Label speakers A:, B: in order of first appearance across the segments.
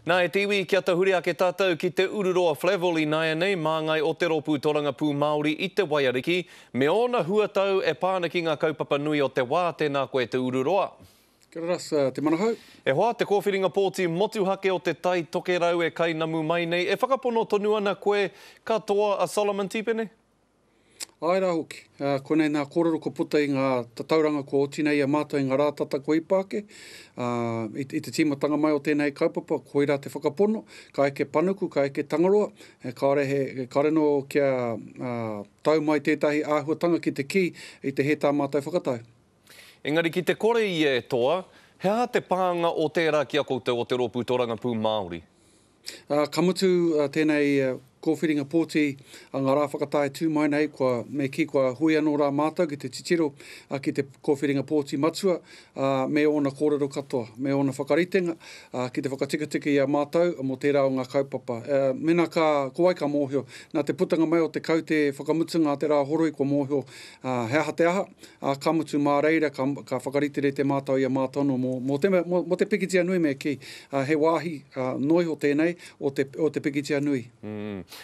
A: Nā e tiwi kia tahuri ake tātou ki te Ururoa Flevoli nai nei māngai o te ropu toranga pū Māori i te Waiariki. Me ona huatau e pānaki ngā kaupapa nui o te wā tēnā koe te Ururoa.
B: Kia ora, te manahau.
A: E hoa te kōwhiringa pōti motuhake o te tai tokerau e kainamu mai nei. E whakapono tonu ana koe katoa a Solomon Tipene?
B: Ai rā hoki. Konei nā kōrero ko puta i ngā tauranga ko oti nei a mātou i ngā rātata ko ipāke. I te tīmatanga mai o tēnei kaupapa, koe rā te whakapono, ka eke panuku, ka eke tangaroa, ka reno kia tau mai tētahi āhuatanga ki te ki i te he tā mātou whakatau.
A: Engari ki te kore i e toa, hea te pānga o tērā ki a koutou o te ropu toranga pū Māori?
B: Ka mutu tēnei kōwhiringa pōti a ngā rā whakatāe tū mai nei, me ki kua hui anō rā mātou ki te titiro ki te kōwhiringa pōti matua, me ona kōrero katoa, me ona whakaritenga, ki te whakatikatiki i a mātou mo tērā o ngā kaupapa. Mena ko ai ka mōhio, nā te putanga mai o te kau te whakamutunga te rā horoi ko mōhio hea te aha, ka mutu mā reira, ka whakaritere te mātou i a mātono mo te pikitia nui me ki, he wāhi noi ho tēnei o te pikitia nui.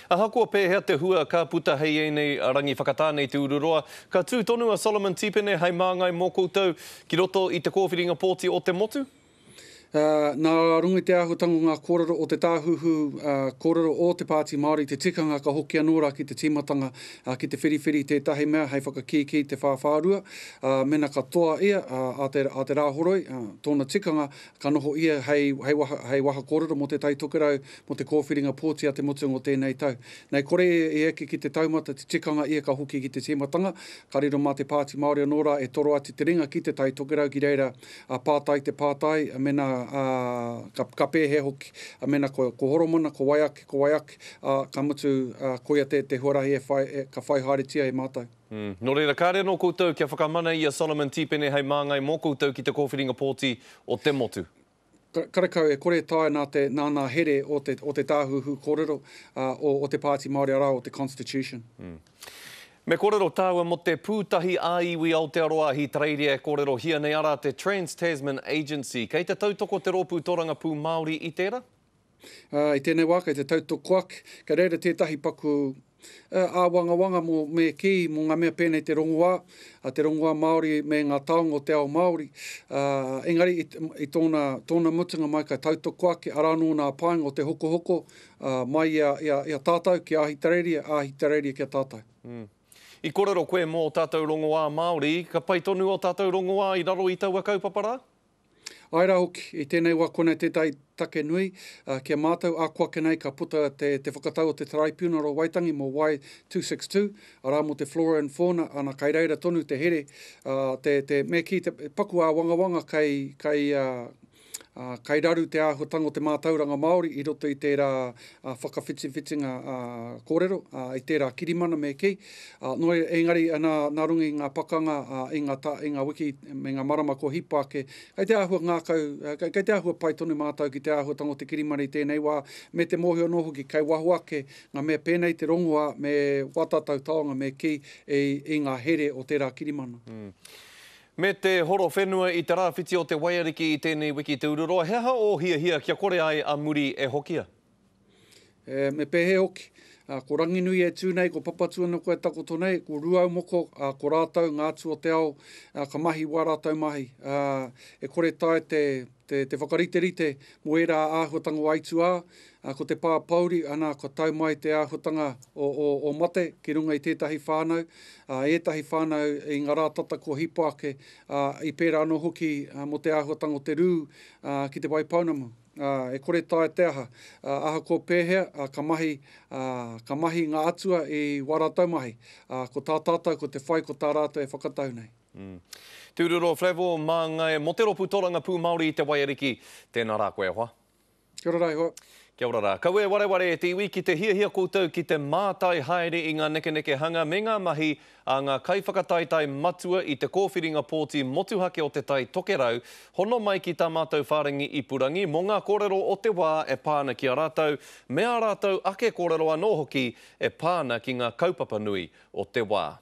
A: Ahakoa pēhea te hua ka puta hei nei arangi whakatānei te Ururoa. Ka tū tonu a Solomon Tipene hei māngai mō koutou ki roto i te kōwhiringa pōti o te motu?
B: Nā rungi te āhutango ngā kōrero o te tāhuhu kōrero o te Pāti Māori, te tikanga ka hoki anō rā ki te tīmatanga, ki te whiriwhiri tētahi mea, hei whakakiki te whāwhārua, mena ka toa ia a te rāhoroi, tōna tikanga ka noho ia hei waha kōrero mo te tai tokerau, mo te kōwhiringa pōti a te motunga o tēnei tau. Nei kore e eke ki te taumata, te tikanga ia ka hoki ki te tīmatanga, ka riro mā te Pāti Māori anō rā e toro ati te ringa ki te tai tokerau ki reira pātai te pātai, mena ka pēhe hoki, mena ko horomona, ko waiake, ka mutu koia te huarahi ka whai haeretia e mātou.
A: Nō reira, ka reno koutou kia whakamana i a Solomon Tipene hei māngai mō koutou ki te kōwhiringa pōti o te motu.
B: Karakau e kore tae nā here o te tāhuhu kōrero o te Pāti Māori arā o te Constitution.
A: Me kōrero tāua mo te pūtahi āiwi Aotearoa hi Tareiria e kōrero hia nei ara te Trans-Tasman Agency. Kei te tautoko te ropu toranga pū Māori i tērā?
B: I tēnei wā, kei te tautoko ak, ka reira tētahi paku āwangawanga me ki mō ngā mea pēnei te rongoā, te rongoā Māori me ngā taonga o te ao Māori. Engari, i tōna mutunga mai ka tautoko ake, arano nā pāinga o te hoko mai ia tātou ki Ahitareiria ki a tātou.
A: I kōrero koe mō tātou rongoā Māori, ka pai tonu o tātou rongoā i raro i taua kaupapara?
B: Ai rā hoki, i tēnei wā konei tētai take nui, kia mātou a koake nei ka puta te whakatau o te Tribunal o Waitangi mō Y262, arā mō te Flora and Fauna, ana kai reira tonu te here, me ki te paku a wangawanga kai raru te āhuatanga o te mātauranga Māori i roto i tērā whakawhitinga kōrero, i tērā kirimana me ki. Noi, engari, nā rungi ngā pakanga i ngā wiki me ngā marama ko hipake, kei te āhua pai tonu mātou ki te āhuatanga o te kirimana i tēnei wā, me te mōhio no hoki kei wahuake ngā mea pēnei te rongoā me watatau taonga me ki i ngā here o tērā kirimana.
A: Me te horo whenua i te rāwhiti o te Waiariki i tēnei wiki te Ururoa, hea o hia kia kore ai a muri e hokia?
B: Me pehe hoki. Ko ranginui e tūnei, ko papatuana koe takoto nei, ko ruau moko, ko rātau, ngātu o te ao, ka mahi wā rātau mahi. E kore tae te whakariterite mo era āhuatanga waitua, ko te pā pauri, ana ko tau mai te āhuatanga o mate ki runga i tētahi whānau. Ētahi whānau i ngā rātata ko hipake, i pērā no hoki mo te āhuatanga o te rū ki te waipaunamu. E kore tae te aha. Aha ko pēhea, ka mahi ngā atua i waratau mahi. Ko tā tātou, ko te whai, ko tā rātou e whakatau nei.
A: Te Ururoa Flevoli māngai mo te ropu toranga pū Māori i te Waiariki. Tēnā rā koe hoa.
B: Kia ora hoa.
A: Kia ora rā. Kau e wareware e te iwi ki te hia koutou ki te mātai haere i ngā nekeneke hanga me ngā mahi a ngā kaiwhakataitai matua i te kōwhiringa pōti motuhake o te tai tokerau, hono mai ki tā mātou whārangi i Purangi, mō ngā kōrero o te wā e pāna ki a rātou, me a rātou ake kōrero anō hoki e pāna ki ngā kaupapa nui o te wā.